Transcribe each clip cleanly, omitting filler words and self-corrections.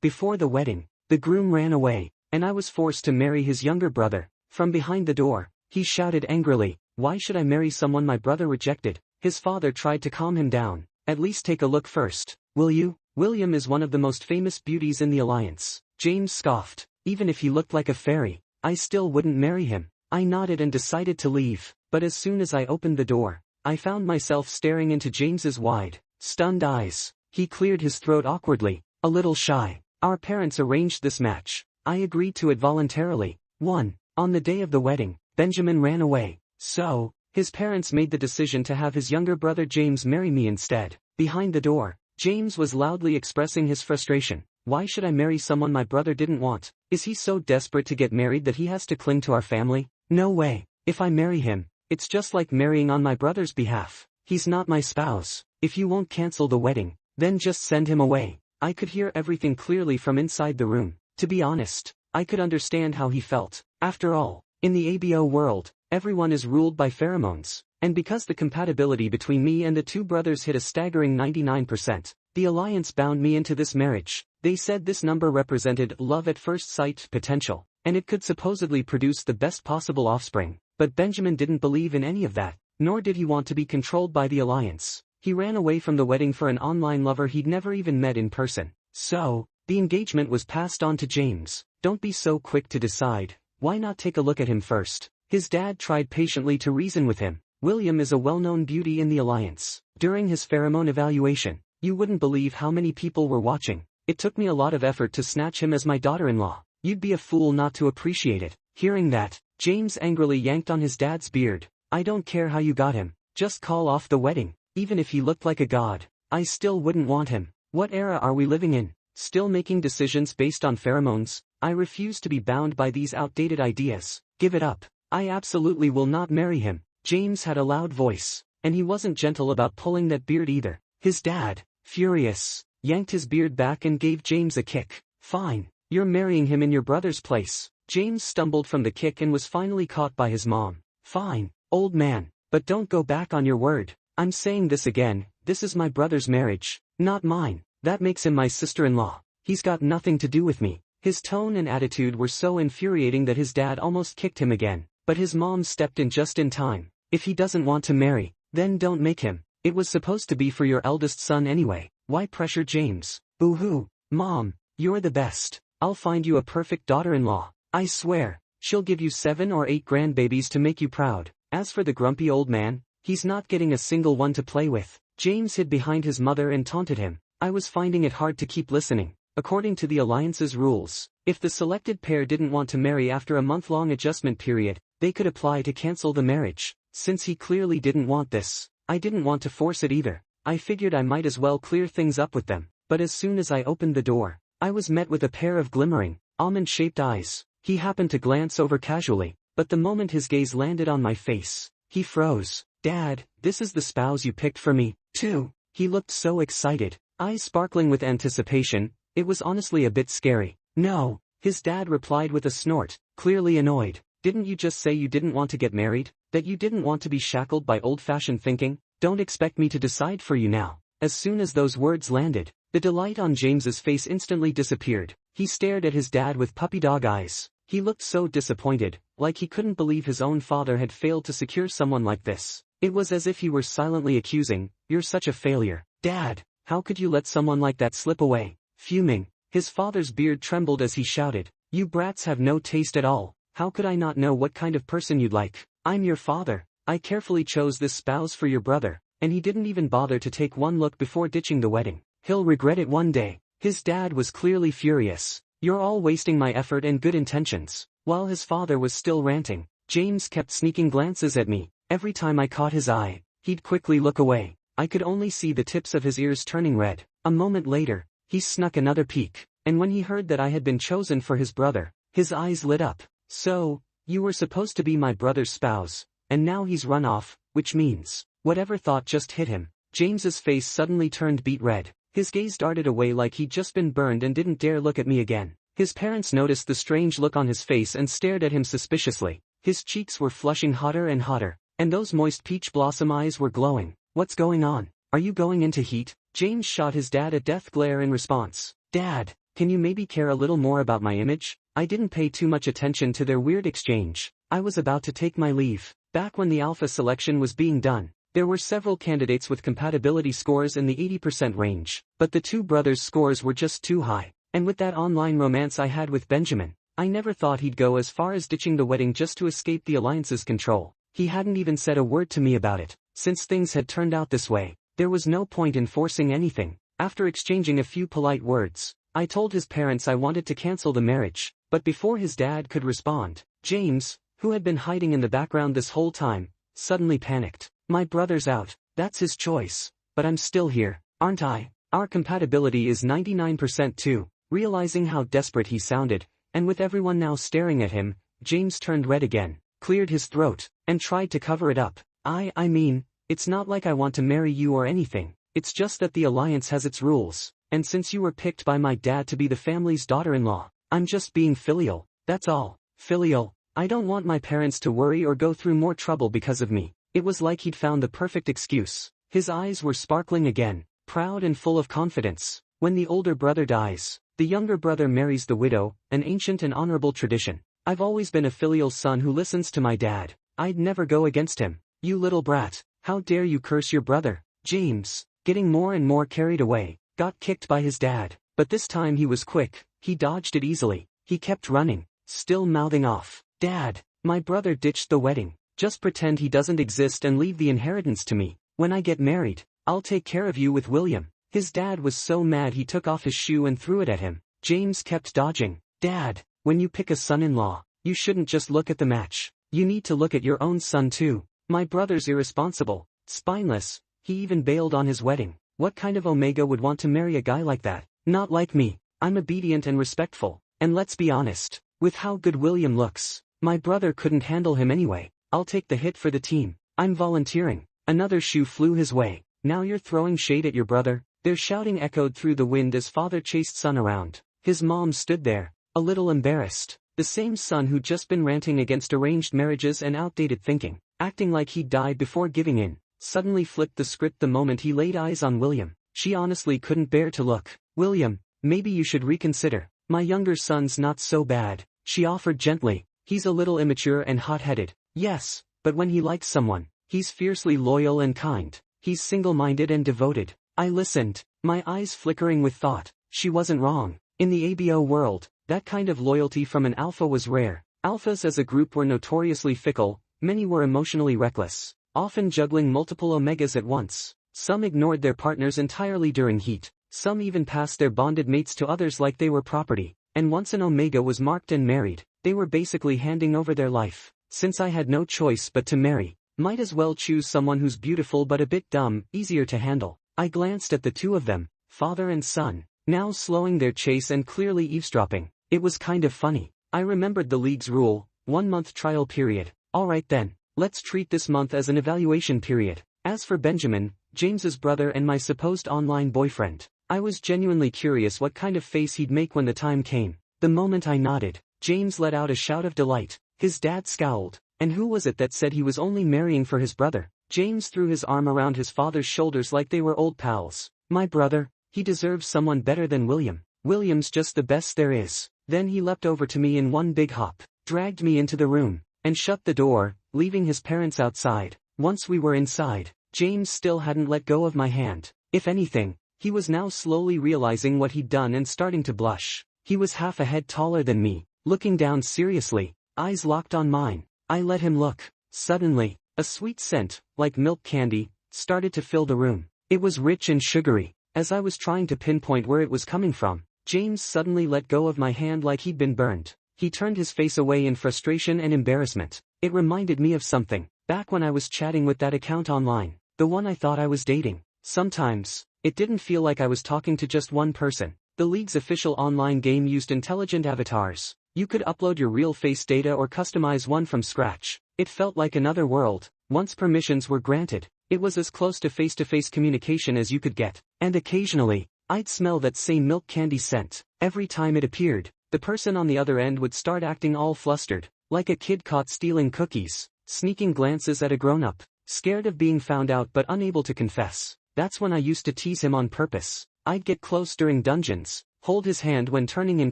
Before the wedding, the groom ran away, and I was forced to marry his younger brother. From behind the door, he shouted angrily, "Why should I marry someone my brother rejected?" His father tried to calm him down. "At least take a look first, will you? William is one of the most famous beauties in the alliance." James scoffed. "Even if he looked like a fairy, I still wouldn't marry him." I nodded and decided to leave, but as soon as I opened the door, I found myself staring into James's wide, stunned eyes. He cleared his throat awkwardly, a little shy. "Our parents arranged this match. I agreed to it voluntarily." 1. On the day of the wedding, Benjamin ran away, so his parents made the decision to have his younger brother James marry me instead. Behind the door, James was loudly expressing his frustration. "Why should I marry someone my brother didn't want? Is he so desperate to get married that he has to cling to our family? No way. If I marry him, it's just like marrying on my brother's behalf. He's not my spouse. If you won't cancel the wedding, then just send him away." I could hear everything clearly from inside the room. To be honest, I could understand how he felt. After all, in the ABO world, everyone is ruled by pheromones, and because the compatibility between me and the two brothers hit a staggering 99%, the alliance bound me into this marriage. They said this number represented love at first sight potential, and it could supposedly produce the best possible offspring. But Benjamin didn't believe in any of that, nor did he want to be controlled by the alliance. He ran away from the wedding for an online lover he'd never even met in person. So, the engagement was passed on to James. "Don't be so quick to decide. Why not take a look at him first?" His dad tried patiently to reason with him. "William is a well-known beauty in the alliance. During his pheromone evaluation, you wouldn't believe how many people were watching. It took me a lot of effort to snatch him as my daughter-in-law. You'd be a fool not to appreciate it." Hearing that, James angrily yanked on his dad's beard. "I don't care how you got him. Just call off the wedding. Even if he looked like a god, I still wouldn't want him. What era are we living in? Still making decisions based on pheromones? I refuse to be bound by these outdated ideas. Give it up. I absolutely will not marry him." James had a loud voice, and he wasn't gentle about pulling that beard either. His dad, furious, yanked his beard back and gave James a kick. "Fine, you're marrying him in your brother's place." James stumbled from the kick and was finally caught by his mom. "Fine, old man, but don't go back on your word. I'm saying this again, this is my brother's marriage, not mine. That makes him my sister-in-law. He's got nothing to do with me." His tone and attitude were so infuriating that his dad almost kicked him again, but his mom stepped in just in time. "If he doesn't want to marry, then don't make him. It was supposed to be for your eldest son anyway. Why pressure James?" "Boo-hoo, Mom, you're the best. I'll find you a perfect daughter-in-law. I swear, she'll give you 7 or 8 grandbabies to make you proud. As for the grumpy old man, he's not getting a single one to play with." James hid behind his mother and taunted him. I was finding it hard to keep listening. According to the alliance's rules, if the selected pair didn't want to marry after a month-long adjustment period, they could apply to cancel the marriage. Since he clearly didn't want this, I didn't want to force it either. I figured I might as well clear things up with them. But as soon as I opened the door, I was met with a pair of glimmering, almond-shaped eyes. He happened to glance over casually, but the moment his gaze landed on my face, he froze. "Dad, this is the spouse you picked for me, too." He looked so excited, eyes sparkling with anticipation. It was honestly a bit scary. "No," his dad replied with a snort, clearly annoyed. "Didn't you just say you didn't want to get married? That you didn't want to be shackled by old-fashioned thinking? Don't expect me to decide for you now." As soon as those words landed, the delight on James's face instantly disappeared. He stared at his dad with puppy dog eyes. He looked so disappointed, like he couldn't believe his own father had failed to secure someone like this. It was as if he were silently accusing, "You're such a failure. Dad, how could you let someone like that slip away?" Fuming, his father's beard trembled as he shouted, "You brats have no taste at all. How could I not know what kind of person you'd like? I'm your father. I carefully chose this spouse for your brother, and he didn't even bother to take one look before ditching the wedding. He'll regret it one day." His dad was clearly furious. "You're all wasting my effort and good intentions." While his father was still ranting, James kept sneaking glances at me. Every time I caught his eye, he'd quickly look away. I could only see the tips of his ears turning red. A moment later, he snuck another peek, and when he heard that I had been chosen for his brother, his eyes lit up. "So, you were supposed to be my brother's spouse, and now he's run off, which means..." Whatever thought just hit him. James's face suddenly turned beet red. His gaze darted away like he'd just been burned and didn't dare look at me again. His parents noticed the strange look on his face and stared at him suspiciously. His cheeks were flushing hotter and hotter, and those moist peach blossom eyes were glowing. "What's going on? Are you going into heat?" James shot his dad a death glare in response. "Dad, Can you maybe care a little more about my image? I didn't pay too much attention to their weird exchange. I was about to take my leave. Back when the alpha selection was being done, there were several candidates with compatibility scores in the 80% range, but the two brothers' scores were just too high. And with that online romance I had with Benjamin, I never thought he'd go as far as ditching the wedding just to escape the alliance's control. He hadn't even said a word to me about it. Since things had turned out this way, there was no point in forcing anything. After exchanging a few polite words, I told his parents I wanted to cancel the marriage, but before his dad could respond, James, who had been hiding in the background this whole time, suddenly panicked. My brother's out, that's his choice, but I'm still here, aren't I? Our compatibility is 99% too. Realizing how desperate he sounded, and with everyone now staring at him, James turned red again, cleared his throat, and tried to cover it up. I mean, it's not like I want to marry you or anything, it's just that the alliance has its rules, and since you were picked by my dad to be the family's daughter-in-law, I'm just being filial, that's all. Filial. I don't want my parents to worry or go through more trouble because of me. It was like he'd found the perfect excuse. His eyes were sparkling again, proud and full of confidence. When the older brother dies, the younger brother marries the widow, an ancient and honorable tradition. I've always been a filial son who listens to my dad. I'd never go against him. You little brat, how dare you curse your brother? James, getting more and more carried away, got kicked by his dad, but this time he was quick. He dodged it easily. He kept running, still mouthing off. Dad, my brother ditched the wedding. Just pretend he doesn't exist and leave the inheritance to me. When I get married, I'll take care of you with William. His dad was so mad he took off his shoe and threw it at him. James kept dodging. Dad, when you pick a son-in-law, you shouldn't just look at the match. You need to look at your own son too. My brother's irresponsible, spineless, he even bailed on his wedding. What kind of Omega would want to marry a guy like that? Not like me. I'm obedient and respectful. And let's be honest, with how good William looks, my brother couldn't handle him anyway. I'll take the hit for the team. I'm volunteering. Another shoe flew his way. Now you're throwing shade at your brother? Their shouting echoed through the wind as father chased son around. His mom stood there, a little embarrassed. The same son who'd just been ranting against arranged marriages and outdated thinking, acting like he died before giving in, suddenly flipped the script the moment he laid eyes on William. She honestly couldn't bear to look. William, maybe you should reconsider. My younger son's not so bad, she offered gently. He's a little immature and hot-headed. Yes, but when he likes someone, he's fiercely loyal and kind. He's single-minded and devoted. I listened, my eyes flickering with thought. She wasn't wrong. In the ABO world, that kind of loyalty from an alpha was rare. Alphas as a group were notoriously fickle, many were emotionally reckless, often juggling multiple omegas at once. Some ignored their partners entirely during heat. Some even passed their bonded mates to others like they were property. And once an omega was marked and married, they were basically handing over their life. Since I had no choice but to marry, might as well choose someone who's beautiful but a bit dumb, easier to handle. I glanced at the two of them, father and son, now slowing their chase and clearly eavesdropping. It was kind of funny. I remembered the league's rule, 1-month trial period. Alright then, let's treat this month as an evaluation period. As for Benjamin, James's brother and my supposed online boyfriend, I was genuinely curious what kind of face he'd make when the time came. The moment I nodded, James let out a shout of delight. His dad scowled. And who was it that said he was only marrying for his brother? James threw his arm around his father's shoulders like they were old pals. My brother, he deserves someone better than William. William's just the best there is. Then he leapt over to me in one big hop, dragged me into the room, and shut the door, leaving his parents outside. Once we were inside, James still hadn't let go of my hand. If anything, he was now slowly realizing what he'd done and starting to blush. He was half a head taller than me, looking down seriously, eyes locked on mine. I let him look. Suddenly, a sweet scent, like milk candy, started to fill the room. It was rich and sugary. As I was trying to pinpoint where it was coming from, James suddenly let go of my hand like he'd been burned. He turned his face away in frustration and embarrassment. It reminded me of something, back when I was chatting with that account online, the one I thought I was dating. Sometimes, it didn't feel like I was talking to just one person. The league's official online game used intelligent avatars. You could upload your real face data or customize one from scratch. It felt like another world. Once permissions were granted, it was as close to face-to-face communication as you could get. And occasionally, I'd smell that same milk candy scent. Every time it appeared, the person on the other end would start acting all flustered, like a kid caught stealing cookies, sneaking glances at a grown-up, scared of being found out but unable to confess. That's when I used to tease him on purpose. I'd get close during dungeons, hold his hand when turning in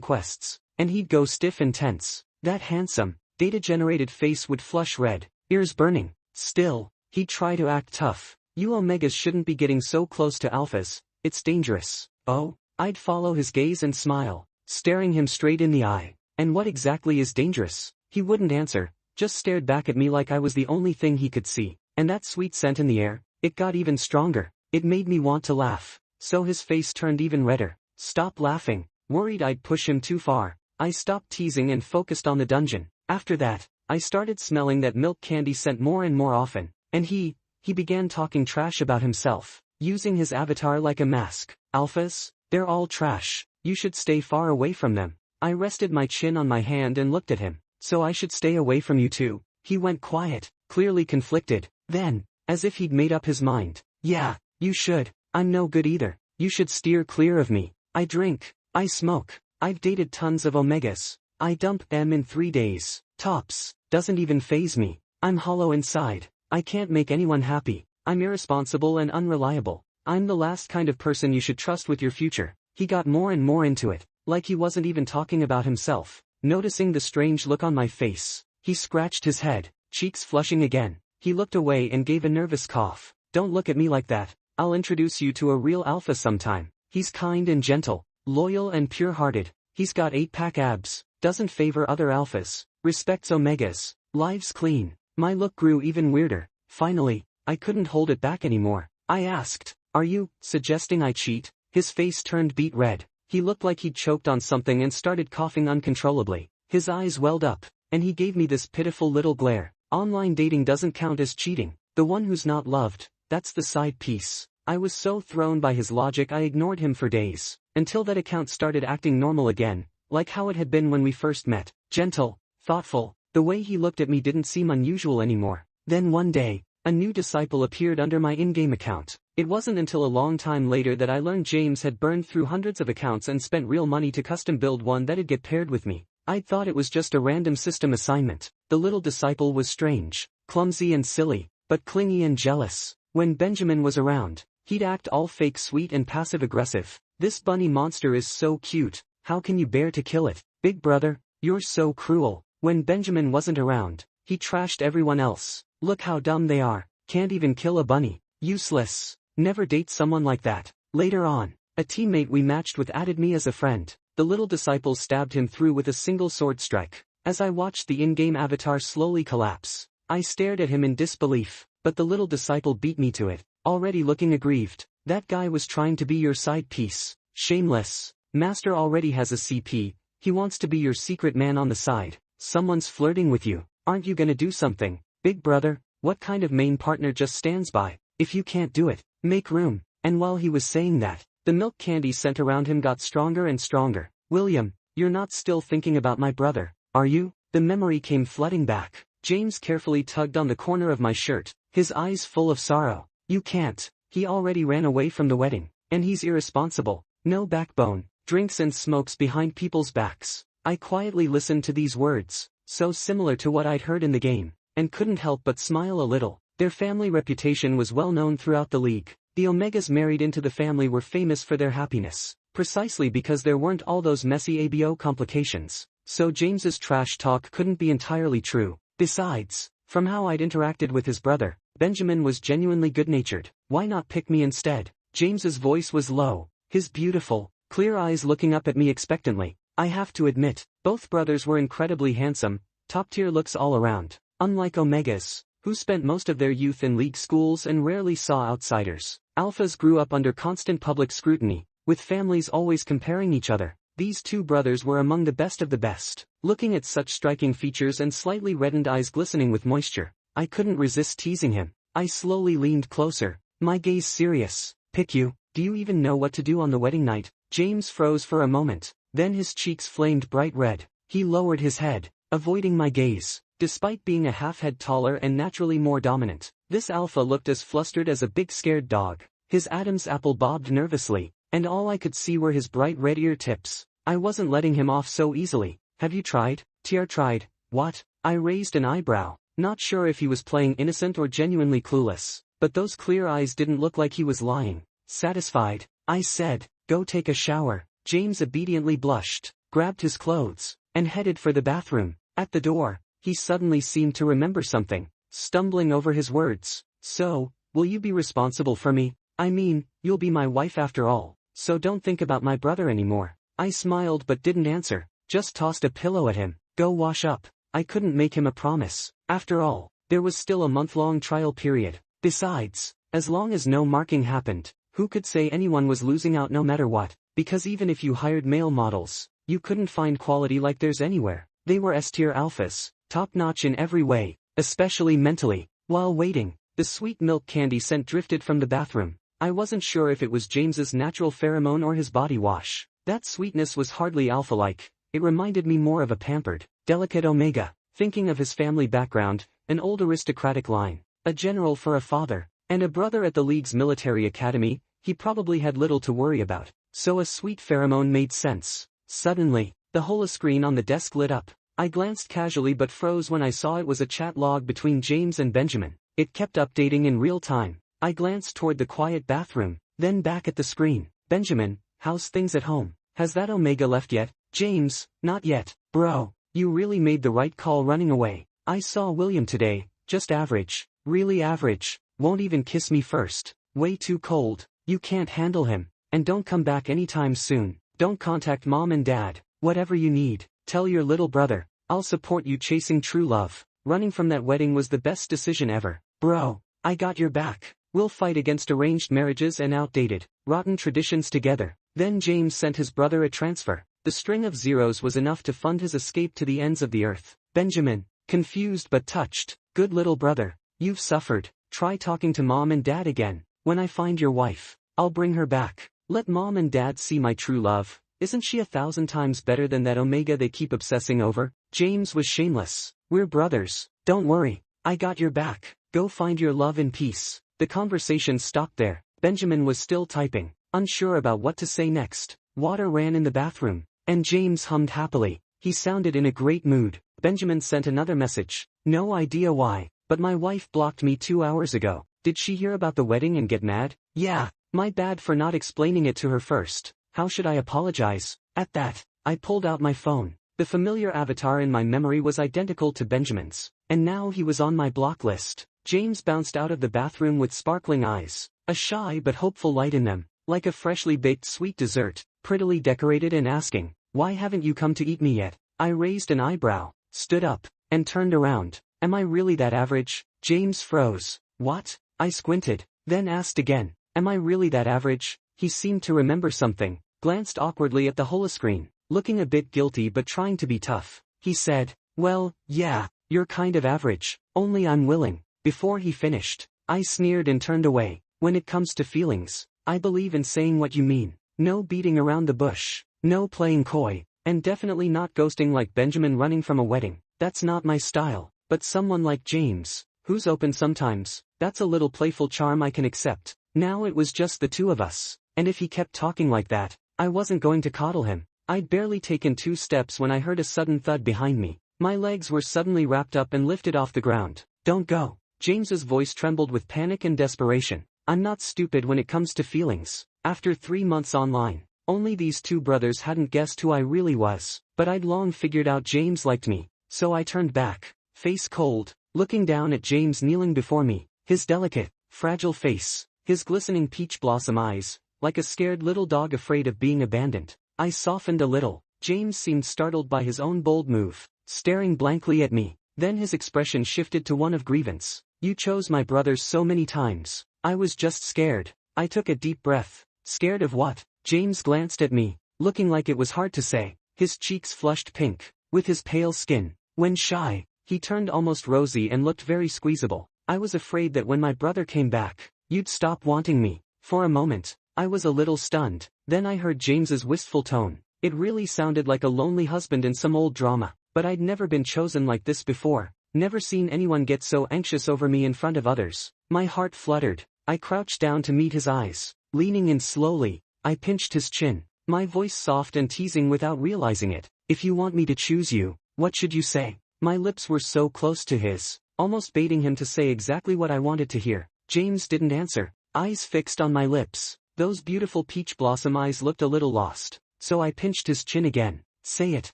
quests, and he'd go stiff and tense. That handsome, data-generated face would flush red, ears burning. Still, he'd try to act tough. You Omegas shouldn't be getting so close to alphas, it's dangerous. Oh? I'd follow his gaze and smile, staring him straight in the eye. And what exactly is dangerous? He wouldn't answer, just stared back at me like I was the only thing he could see. And that sweet scent in the air, it got even stronger. It made me want to laugh. So his face turned even redder. Stop laughing. Worried I'd push him too far, I stopped teasing and focused on the dungeon. After that, I started smelling that milk candy scent more and more often. And he began talking trash about himself, using his avatar like a mask. Alphas? They're all trash. You should stay far away from them. I rested my chin on my hand and looked at him. So I should stay away from you too? He went quiet, clearly conflicted. Then, as if he'd made up his mind. Yeah, you should. I'm no good either. You should steer clear of me. I drink. I smoke. I've dated tons of Omegas. I dump them in 3 days. Tops. Doesn't even faze me. I'm hollow inside. I can't make anyone happy. I'm irresponsible and unreliable. I'm the last kind of person you should trust with your future. He got more and more into it, like he wasn't even talking about himself. Noticing the strange look on my face, he scratched his head, cheeks flushing again. He looked away and gave a nervous cough. Don't look at me like that. I'll introduce you to a real alpha sometime. He's kind and gentle, loyal and pure-hearted. He's got 8-pack abs, doesn't favor other alphas, respects Omegas, lives clean. My look grew even weirder. Finally, I couldn't hold it back anymore. I asked, are you suggesting I cheat? His face turned beet red. He looked like he'd choked on something and started coughing uncontrollably. His eyes welled up, and he gave me this pitiful little glare. Online dating doesn't count as cheating. The one who's not loved, that's the side piece. I was so thrown by his logic I ignored him for days, until that account started acting normal again, like how it had been when we first met. Gentle, thoughtful, the way he looked at me didn't seem unusual anymore. Then one day, a new disciple appeared under my in-game account. It wasn't until a long time later that I learned James had burned through hundreds of accounts and spent real money to custom build one that'd get paired with me. I'd thought it was just a random system assignment. The little disciple was strange, clumsy and silly, but clingy and jealous. When Benjamin was around, he'd act all fake sweet and passive-aggressive. This bunny monster is so cute, how can you bear to kill it? Big brother, you're so cruel. When Benjamin wasn't around, he trashed everyone else. Look how dumb they are, can't even kill a bunny. Useless. Never date someone like that. Later on, a teammate we matched with added me as a friend. The little disciple stabbed him through with a single sword strike. As I watched the in-game avatar slowly collapse, I stared at him in disbelief, but the little disciple beat me to it, already looking aggrieved. That guy was trying to be your side piece. Shameless. Master already has a CP, he wants to be your secret man on the side. Someone's flirting with you. Aren't you gonna do something? Big brother, what kind of main partner just stands by? If you can't do it, make room. And while he was saying that, the milk candy scent around him got stronger and stronger. William, you're not still thinking about my brother, are you? The memory came flooding back. James carefully tugged on the corner of my shirt, his eyes full of sorrow. You can't. He already ran away from the wedding. And he's irresponsible. No backbone. Drinks and smokes behind people's backs. I quietly listened to these words, so similar to what I'd heard in the game, and couldn't help but smile a little. Their family reputation was well known throughout the league. The Omegas married into the family were famous for their happiness, precisely because there weren't all those messy ABO complications. So James's trash talk couldn't be entirely true. Besides, from how I'd interacted with his brother, Benjamin was genuinely good-natured. Why not pick me instead? James's voice was low, his beautiful, clear eyes looking up at me expectantly. I have to admit, both brothers were incredibly handsome, top-tier looks all around. Unlike Omegas, who spent most of their youth in league schools and rarely saw outsiders, alphas grew up under constant public scrutiny, with families always comparing each other. These two brothers were among the best of the best. Looking at such striking features and slightly reddened eyes glistening with moisture, I couldn't resist teasing him. I slowly leaned closer, my gaze serious. Pick you? Do you even know what to do on the wedding night? James froze for a moment, then his cheeks flamed bright red. He lowered his head, avoiding my gaze. Despite being a half-head taller and naturally more dominant, this alpha looked as flustered as a big scared dog. His Adam's apple bobbed nervously, and all I could see were his bright red ear tips. I wasn't letting him off so easily. Have you tried? TR tried. What? I raised an eyebrow, not sure if he was playing innocent or genuinely clueless, but those clear eyes didn't look like he was lying. Satisfied, I said, go take a shower. James obediently blushed, grabbed his clothes, and headed for the bathroom. At the door, he suddenly seemed to remember something, stumbling over his words. So, will you be responsible for me? I mean, you'll be my wife after all, so don't think about my brother anymore. I smiled but didn't answer, just tossed a pillow at him. Go wash up. I couldn't make him a promise. After all, there was still a month-long trial period. Besides, as long as no marking happened, who could say anyone was losing out no matter what? Because even if you hired male models, you couldn't find quality like theirs anywhere. They were S-tier alphas, top-notch in every way, especially mentally. While waiting, the sweet milk candy scent drifted from the bathroom. I wasn't sure if it was James's natural pheromone or his body wash. That sweetness was hardly alpha-like. It reminded me more of a pampered, delicate Omega. Thinking of his family background, an old aristocratic line, a general for a father, and a brother at the League's military academy, he probably had little to worry about. So a sweet pheromone made sense. Suddenly, the holoscreen on the desk lit up. I glanced casually but froze when I saw it was a chat log between James and Benjamin. It kept updating in real time. I glanced toward the quiet bathroom, then back at the screen. Benjamin, how's things at home? Has that Omega left yet? James, not yet. Bro, you really made the right call running away. I saw William today, just average, really average, won't even kiss me first. Way too cold, you can't handle him, and don't come back anytime soon. Don't contact mom and dad, whatever you need, tell your little brother, I'll support you chasing true love. Running from that wedding was the best decision ever. Bro, I got your back. We'll fight against arranged marriages and outdated, rotten traditions together. Then James sent his brother a transfer. The string of zeros was enough to fund his escape to the ends of the earth. Benjamin, confused but touched, good little brother, you've suffered. Try talking to mom and dad again. When I find your wife, I'll bring her back. Let mom and dad see my true love. Isn't she 1,000 times better than that Omega they keep obsessing over? James was shameless. We're brothers. Don't worry. I got your back. Go find your love in peace. The conversation stopped there. Benjamin was still typing, unsure about what to say next. Water ran in the bathroom, and James hummed happily. He sounded in a great mood. Benjamin sent another message. No idea why, but my wife blocked me 2 hours ago. Did she hear about the wedding and get mad? Yeah, my bad for not explaining it to her first. How should I apologize? At that, I pulled out my phone. The familiar avatar in my memory was identical to Benjamin's, and now he was on my block list. James bounced out of the bathroom with sparkling eyes, a shy but hopeful light in them, like a freshly baked sweet dessert, prettily decorated and asking, why haven't you come to eat me yet? I raised an eyebrow, stood up, and turned around. Am I really that average? James froze. What? I squinted, then asked again, am I really that average? He seemed to remember something, glanced awkwardly at the holoscreen, looking a bit guilty but trying to be tough. He said, well, yeah, you're kind of average, only I'm willing. Before he finished, I sneered and turned away. When it comes to feelings, I believe in saying what you mean. No beating around the bush, no playing coy, and definitely not ghosting like Benjamin running from a wedding. That's not my style, but someone like James, who's open sometimes, that's a little playful charm I can accept. Now it was just the two of us, and if he kept talking like that, I wasn't going to coddle him. I'd barely taken 2 steps when I heard a sudden thud behind me. My legs were suddenly wrapped up and lifted off the ground. Don't go. James's voice trembled with panic and desperation. I'm not stupid when it comes to feelings. After 3 months online, only these 2 brothers hadn't guessed who I really was, but I'd long figured out James liked me, so I turned back, face cold, looking down at James kneeling before me, his delicate, fragile face, his glistening peach blossom eyes, like a scared little dog afraid of being abandoned. I softened a little. James seemed startled by his own bold move, staring blankly at me. Then his expression shifted to one of grievance. You chose my brothers so many times. I was just scared. I took a deep breath. Scared of what? James glanced at me, looking like it was hard to say. His cheeks flushed pink, with his pale skin. When shy, he turned almost rosy and looked very squeezable. I was afraid that when my brother came back, you'd stop wanting me. For a moment, I was a little stunned. Then I heard James's wistful tone. It really sounded like a lonely husband in some old drama. But I'd never been chosen like this before. Never seen anyone get so anxious over me in front of others. My heart fluttered. I crouched down to meet his eyes. Leaning in slowly, I pinched his chin, my voice soft and teasing without realizing it. If you want me to choose you, what should you say? My lips were so close to his, almost baiting him to say exactly what I wanted to hear. James didn't answer, eyes fixed on my lips. Those beautiful peach blossom eyes looked a little lost. so I pinched his chin again. Say it,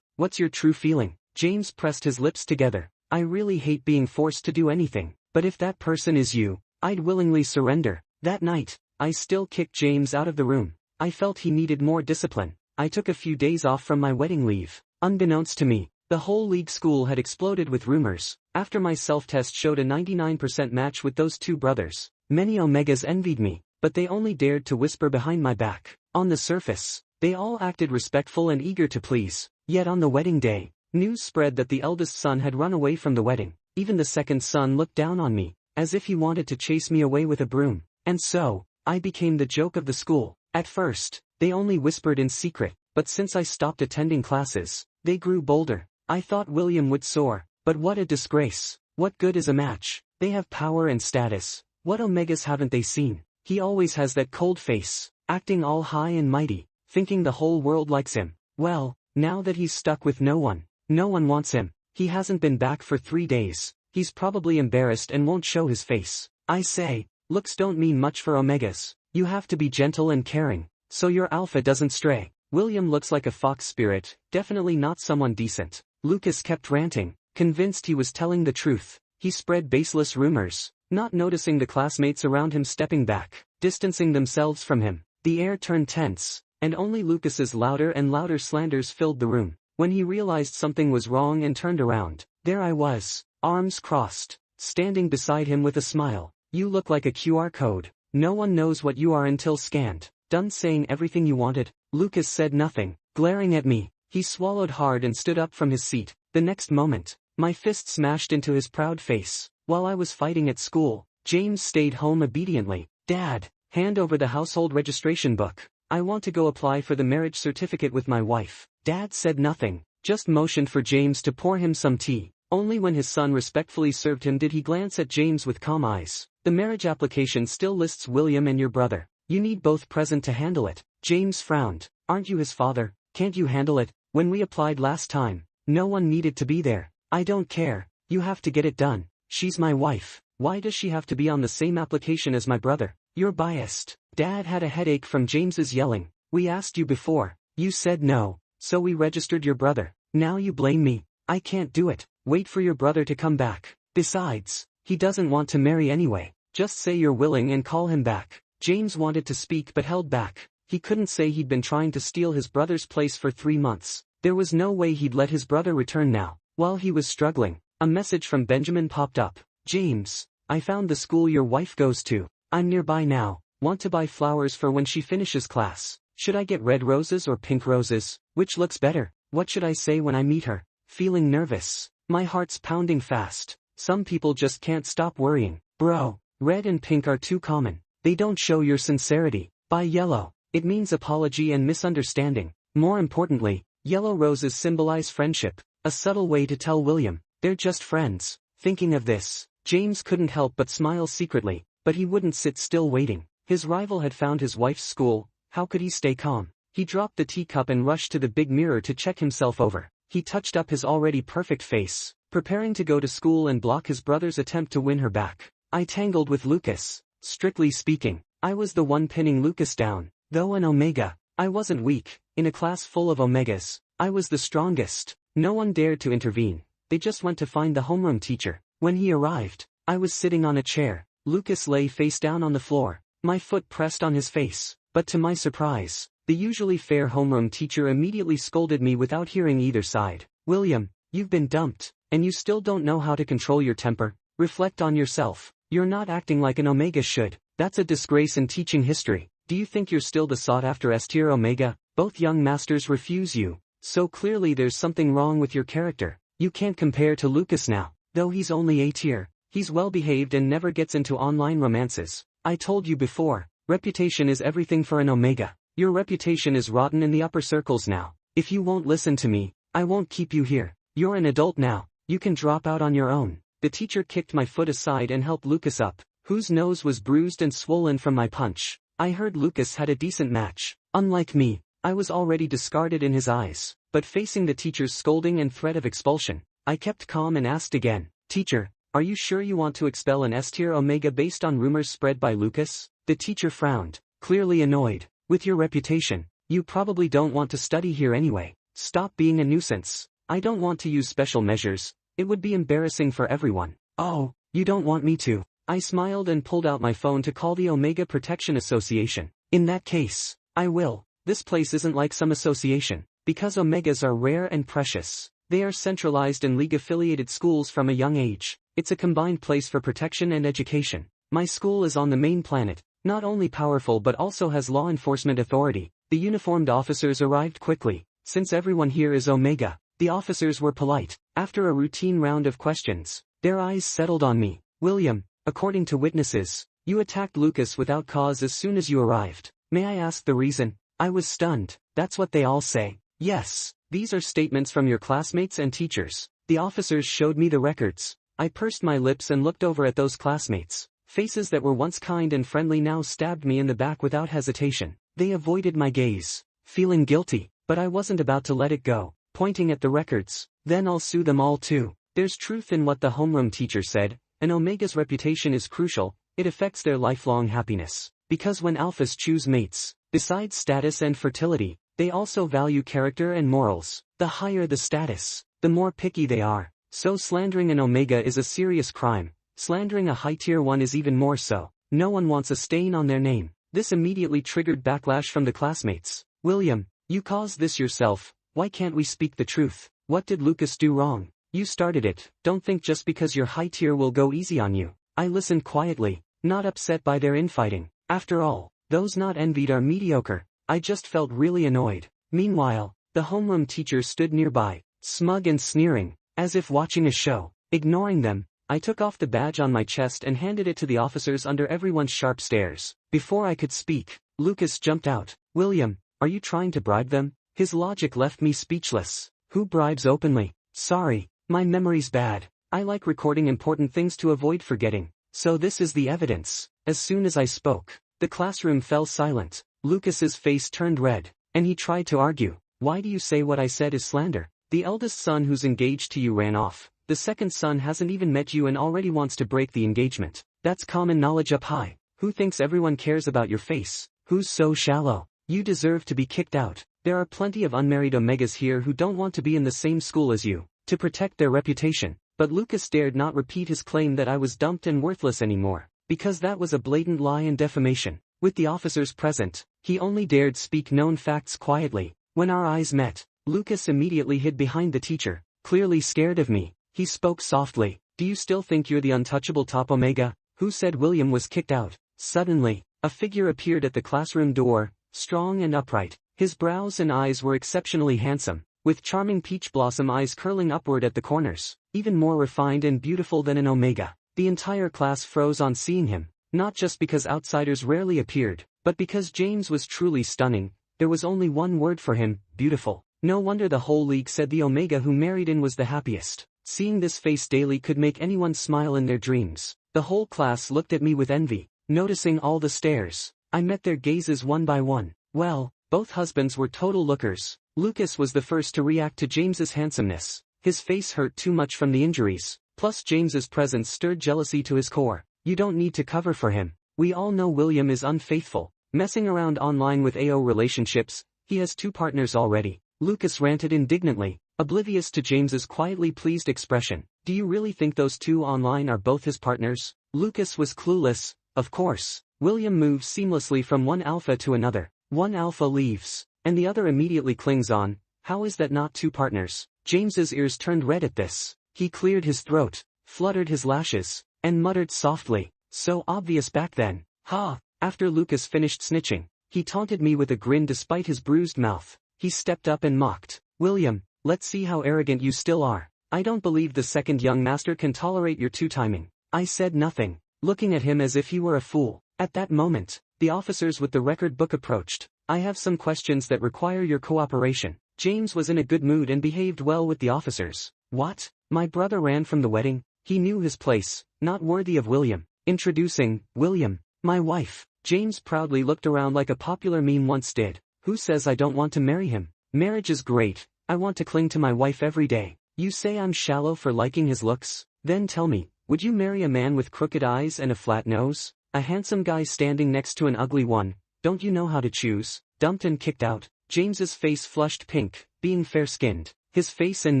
what's your true feeling? James pressed his lips together. I really hate being forced to do anything, but if that person is you, I'd willingly surrender. That night, I still kicked James out of the room. I felt he needed more discipline. I took a few days off from my wedding leave. Unbeknownst to me, the whole league school had exploded with rumors. After my self-test showed a 99% match with those two brothers, many Omegas envied me, but they only dared to whisper behind my back. On the surface, they all acted respectful and eager to please. Yet on the wedding day, news spread that the eldest son had run away from the wedding. Even the second son looked down on me, as if he wanted to chase me away with a broom. And so, I became the joke of the school. At first, they only whispered in secret, but since I stopped attending classes, they grew bolder. I thought William would soar, but what a disgrace. What good is a match? They have power and status. What Omegas haven't they seen? He always has that cold face, acting all high and mighty, thinking the whole world likes him. Well, now that he's stuck with no one wants him. He hasn't been back for 3 days. He's probably embarrassed and won't show his face. I say, looks don't mean much for Omegas. You have to be gentle and caring, so your alpha doesn't stray. William looks like a fox spirit, definitely not someone decent. Lucas kept ranting, convinced he was telling the truth. He spread baseless rumors, not noticing the classmates around him stepping back, distancing themselves from him. The air turned tense, and only Lucas's louder and louder slanders filled the room. When he realized something was wrong and turned around, there I was, arms crossed, standing beside him with a smile. You look like a QR code. No one knows what you are until scanned. Done saying everything you wanted? Lucas said nothing, glaring at me. He swallowed hard and stood up from his seat. The next moment, my fist smashed into his proud face. While I was fighting at school, James stayed home obediently. Dad, hand over the household registration book. I want to go apply for the marriage certificate with my wife. Dad said nothing, just motioned for James to pour him some tea. Only when his son respectfully served him did he glance at James with calm eyes. The marriage application still lists William and your brother. You need both present to handle it. James frowned. Aren't you his father? Can't you handle it? When we applied last time, no one needed to be there. I don't care. You have to get it done. She's my wife. Why does she have to be on the same application as my brother? You're biased. Dad had a headache from James's yelling. We asked you before. You said no, so we registered your brother. Now you blame me. I can't do it. Wait for your brother to come back. Besides, he doesn't want to marry anyway. Just say you're willing and call him back. James wanted to speak but held back. He couldn't say he'd been trying to steal his brother's place for 3 months. There was no way he'd let his brother return now. While he was struggling, a message from Benjamin popped up. James, I found the school your wife goes to. I'm nearby now. Want to buy flowers for when she finishes class. Should I get red roses or pink roses? Which looks better? What should I say when I meet her? Feeling nervous. My heart's pounding fast. Some people just can't stop worrying. Bro, red and pink are too common. They don't show your sincerity. Buy yellow. It means apology and misunderstanding. More importantly, yellow roses symbolize friendship. A subtle way to tell William, they're just friends. Thinking of this, James couldn't help but smile secretly, but he wouldn't sit still waiting. His rival had found his wife's school. How could he stay calm? He dropped the teacup and rushed to the big mirror to check himself over. He touched up his already perfect face, preparing to go to school and block his brother's attempt to win her back. I tangled with Lucas. Strictly speaking, I was the one pinning Lucas down. Though an Omega, I wasn't weak. In a class full of Omegas, I was the strongest. No one dared to intervene. They just went to find the homeroom teacher. When he arrived, I was sitting on a chair. Lucas lay face down on the floor, my foot pressed on his face. But to my surprise, the usually fair homeroom teacher immediately scolded me without hearing either side. William, you've been dumped, and you still don't know how to control your temper. Reflect on yourself. You're not acting like an Omega should. That's a disgrace in teaching history. Do you think you're still the sought-after S-tier Omega? Both young masters refuse you. So clearly there's something wrong with your character. You can't compare to Lucas now. Though he's only A-tier, he's well-behaved and never gets into online romances. I told you before, reputation is everything for an Omega. Your reputation is rotten in the upper circles now. If you won't listen to me, I won't keep you here. You're an adult now. You can drop out on your own. The teacher kicked my foot aside and helped Lucas up, whose nose was bruised and swollen from my punch. I heard Lucas had a decent match. Unlike me, I was already discarded in his eyes. But facing the teacher's scolding and threat of expulsion, I kept calm and asked again, Teacher, are you sure you want to expel an S-tier Omega based on rumors spread by Lucas? The teacher frowned, clearly annoyed. With your reputation, You probably don't want to study here anyway. Stop being a nuisance. I don't want to use special measures. It would be embarrassing for everyone. Oh, you don't want me to. I smiled and pulled out my phone to call the Omega Protection Association. In that case, I will. This place isn't like some association, because Omegas are rare and precious. They are centralized in league-affiliated schools from a young age. It's a combined place for protection and education. My school is on the main planet, not only powerful but also has law enforcement authority. The uniformed officers arrived quickly. Since everyone here is Omega, the officers were polite. After a routine round of questions, their eyes settled on me. William, according to witnesses, you attacked Lucas without cause as soon as you arrived. May I ask the reason? I was stunned. That's what they all say. Yes, these are statements from your classmates and teachers. The officers showed me the records. I pursed my lips and looked over at those classmates. Faces that were once kind and friendly now stabbed me in the back without hesitation. They avoided my gaze, feeling guilty, but I wasn't about to let it go. Pointing at the records, then I'll sue them all too. There's truth in what the homeroom teacher said. An Omega's reputation is crucial. It affects their lifelong happiness. Because when alphas choose mates, besides status and fertility, they also value character and morals. The higher the status, the more picky they are. So slandering an Omega is a serious crime. Slandering a high-tier one is even more so. No one wants a stain on their name. This immediately triggered backlash from the classmates. William, you caused this yourself. Why can't we speak the truth? What did Lucas do wrong? You started it. Don't think just because you're high-tier will go easy on you. I listened quietly, not upset by their infighting. After all, those not envied are mediocre. I just felt really annoyed. Meanwhile, the homeroom teacher stood nearby, smug and sneering, as if watching a show. Ignoring them, I took off the badge on my chest and handed it to the officers under everyone's sharp stares. Before I could speak, Lucas jumped out. William, are you trying to bribe them? His logic left me speechless. Who bribes openly? Sorry, my memory's bad. I like recording important things to avoid forgetting. So this is the evidence. As soon as I spoke, the classroom fell silent. Lucas's face turned red, and he tried to argue. Why do you say what I said is slander? The eldest son who's engaged to you ran off. The second son hasn't even met you and already wants to break the engagement. That's common knowledge up high. Who thinks everyone cares about your face? Who's so shallow? You deserve to be kicked out. There are plenty of unmarried Omegas here who don't want to be in the same school as you, to protect their reputation. But Lucas dared not repeat his claim that I was dumped and worthless anymore, because that was a blatant lie and defamation. With the officers present, he only dared speak known facts quietly. When our eyes met, Lucas immediately hid behind the teacher, clearly scared of me. He spoke softly. Do you still think you're the untouchable top Omega? Who said William was kicked out? Suddenly, a figure appeared at the classroom door, strong and upright. His brows and eyes were exceptionally handsome, with charming peach blossom eyes curling upward at the corners, even more refined and beautiful than an Omega. The entire class froze on seeing him, not just because outsiders rarely appeared, but because James was truly stunning. There was only one word for him: beautiful. No wonder the whole league said the Omega who married in was the happiest. Seeing this face daily could make anyone smile in their dreams. The whole class looked at me with envy, noticing all the stares. I met their gazes one by one. Well, both husbands were total lookers. Lucas was the first to react to James's handsomeness. His face hurt too much from the injuries, plus James's presence stirred jealousy to his core. You don't need to cover for him. We all know William is unfaithful, messing around online with AO relationships. He has 2 partners already. Lucas ranted indignantly, oblivious to James's quietly pleased expression. Do you really think those 2 online are both his partners? Lucas was clueless. Of course. William moves seamlessly from one alpha to another. One alpha leaves, and the other immediately clings on. How is that not 2 partners? James's ears turned red at this. He cleared his throat, fluttered his lashes, and muttered softly. So obvious back then. Ha! After Lucas finished snitching, he taunted me with a grin despite his bruised mouth. He stepped up and mocked. William, let's see how arrogant you still are. I don't believe the second young master can tolerate your 2-timing. I said nothing, looking at him as if he were a fool. At that moment, the officers with the record book approached. I have some questions that require your cooperation. James was in a good mood and behaved well with the officers. What? My brother ran from the wedding? He knew his place, not worthy of William. Introducing, William, my wife. James proudly looked around like a popular meme once did. Who says I don't want to marry him? Marriage is great. I want to cling to my wife every day. You say I'm shallow for liking his looks? Then tell me, would you marry a man with crooked eyes and a flat nose? A handsome guy standing next to an ugly one? Don't you know how to choose? Dumped and kicked out. James's face flushed pink, being fair-skinned. His face and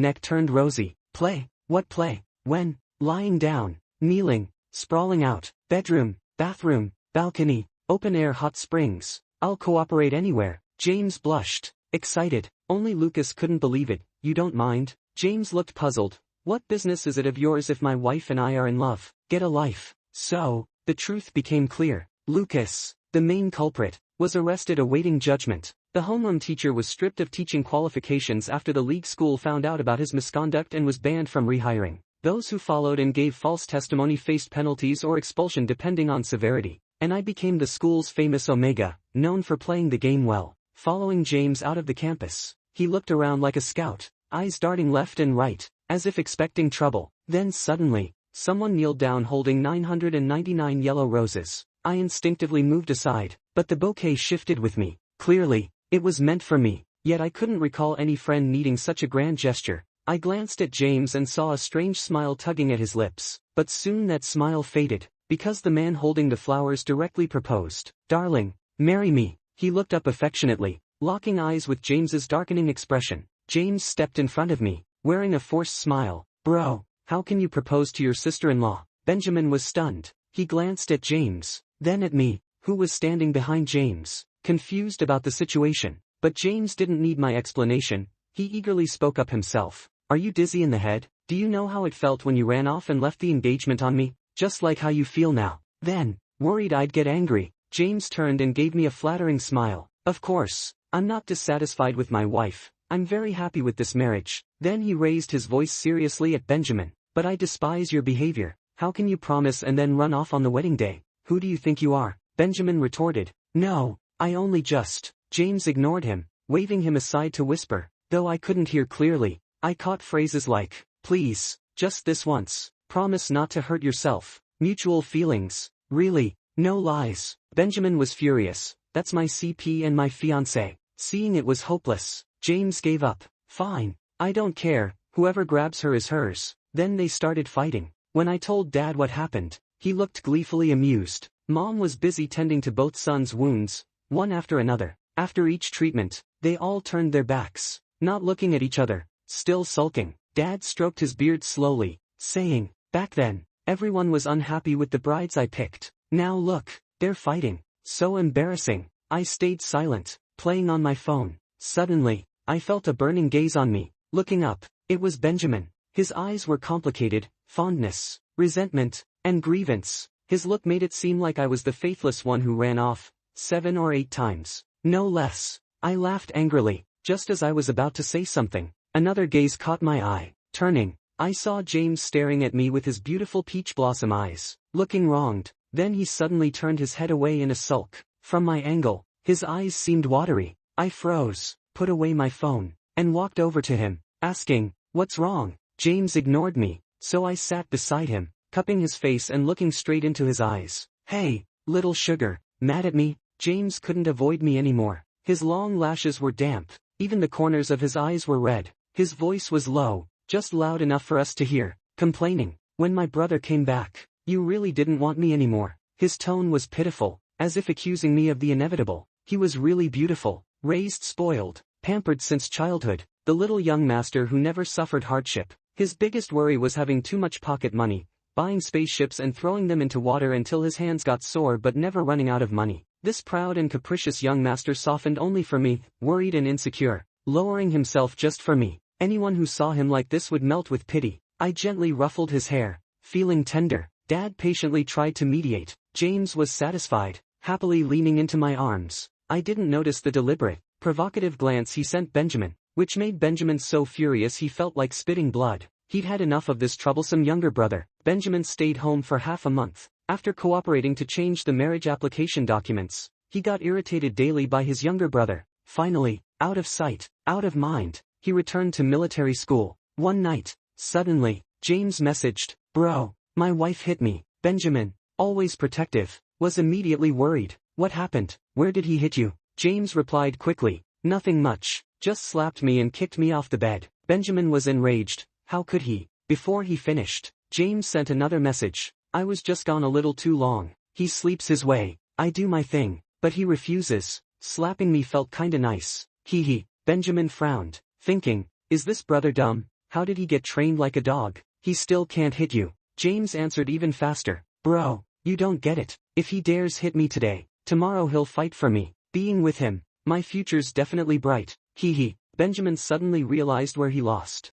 neck turned rosy. Play? What play? When? Lying down, kneeling, sprawling out, bedroom, bathroom, balcony, open-air hot springs. I'll cooperate anywhere. James blushed. Excited. Only Lucas couldn't believe it. You don't mind? James looked puzzled. What business is it of yours if my wife and I are in love? Get a life. So, the truth became clear. Lucas, the main culprit, was arrested awaiting judgment. The homeroom teacher was stripped of teaching qualifications after the league school found out about his misconduct and was banned from rehiring. Those who followed and gave false testimony faced penalties or expulsion depending on severity. And I became the school's famous Omega, known for playing the game well. Following James out of the campus, he looked around like a scout, eyes darting left and right, as if expecting trouble. Then suddenly, someone kneeled down holding 999 yellow roses. I instinctively moved aside, but the bouquet shifted with me. Clearly, it was meant for me, yet I couldn't recall any friend needing such a grand gesture. I glanced at James and saw a strange smile tugging at his lips, but soon that smile faded, because the man holding the flowers directly proposed. Darling, marry me. He looked up affectionately, locking eyes with James's darkening expression. James stepped in front of me, wearing a forced smile. Bro, how can you propose to your sister-in-law? Benjamin was stunned. He glanced at James, then at me, who was standing behind James, confused about the situation. But James didn't need my explanation. He eagerly spoke up himself. Are you dizzy in the head? Do you know how it felt when you ran off and left the engagement on me? Just like how you feel now. Then, worried I'd get angry, James turned and gave me a flattering smile. Of course, I'm not dissatisfied with my wife. I'm very happy with this marriage. Then he raised his voice seriously at Benjamin. But I despise your behavior. How can you promise and then run off on the wedding day? Who do you think you are? Benjamin retorted. No, I only just. James ignored him, waving him aside to whisper. Though I couldn't hear clearly, I caught phrases like, please, just this once, promise not to hurt yourself, mutual feelings, really, no lies. Benjamin was furious. That's my CP and my fiancé. Seeing it was hopeless, James gave up. Fine, I don't care, whoever grabs her is hers. Then they started fighting. When I told Dad what happened, he looked gleefully amused. Mom was busy tending to both sons' wounds, one after another. After each treatment, they all turned their backs, not looking at each other, still sulking. Dad stroked his beard slowly, saying, back then, everyone was unhappy with the brides I picked. Now look, they're fighting. So embarrassing. I stayed silent, playing on my phone. Suddenly, I felt a burning gaze on me. Looking up, it was Benjamin. His eyes were complicated, fondness, resentment, and grievance. His look made it seem like I was the faithless one who ran off, 7 or 8 times. No less. I laughed angrily, just as I was about to say something. Another gaze caught my eye. Turning, I saw James staring at me with his beautiful peach blossom eyes, looking wronged. Then he suddenly turned his head away in a sulk. From my angle, his eyes seemed watery. I froze, put away my phone, and walked over to him, asking, what's wrong? James ignored me, so I sat beside him, cupping his face and looking straight into his eyes. Hey, little sugar, mad at me? James couldn't avoid me anymore. His long lashes were damp, even the corners of his eyes were red. His voice was low, just loud enough for us to hear, complaining. When my brother came back, you really didn't want me anymore. His tone was pitiful, as if accusing me of the inevitable. He was really beautiful, raised spoiled, pampered since childhood, the little young master who never suffered hardship. His biggest worry was having too much pocket money, buying spaceships and throwing them into water until his hands got sore but never running out of money. This proud and capricious young master softened only for me, worried and insecure, lowering himself just for me. Anyone who saw him like this would melt with pity. I gently ruffled his hair, feeling tender. Dad patiently tried to mediate. James was satisfied, happily leaning into my arms. I didn't notice the deliberate, provocative glance he sent Benjamin, which made Benjamin so furious he felt like spitting blood. He'd had enough of this troublesome younger brother. Benjamin stayed home for half a month. After cooperating to change the marriage application documents, he got irritated daily by his younger brother. Finally, out of sight, out of mind, he returned to military school. One night, suddenly, James messaged, bro, my wife hit me. Benjamin, always protective, was immediately worried. What happened? Where did he hit you? James replied quickly, nothing much, just slapped me and kicked me off the bed. Benjamin was enraged. How could he? Before he finished, James sent another message. I was just gone a little too long. He sleeps his way. I do my thing, but he refuses. Slapping me felt kinda nice. Hee. Benjamin frowned, thinking, is this brother dumb? How did he get trained like a dog? He still can't hit you. James answered even faster, bro, you don't get it. If he dares hit me today, tomorrow he'll fight for me. Being with him, my future's definitely bright. Hee. Benjamin suddenly realized where he lost.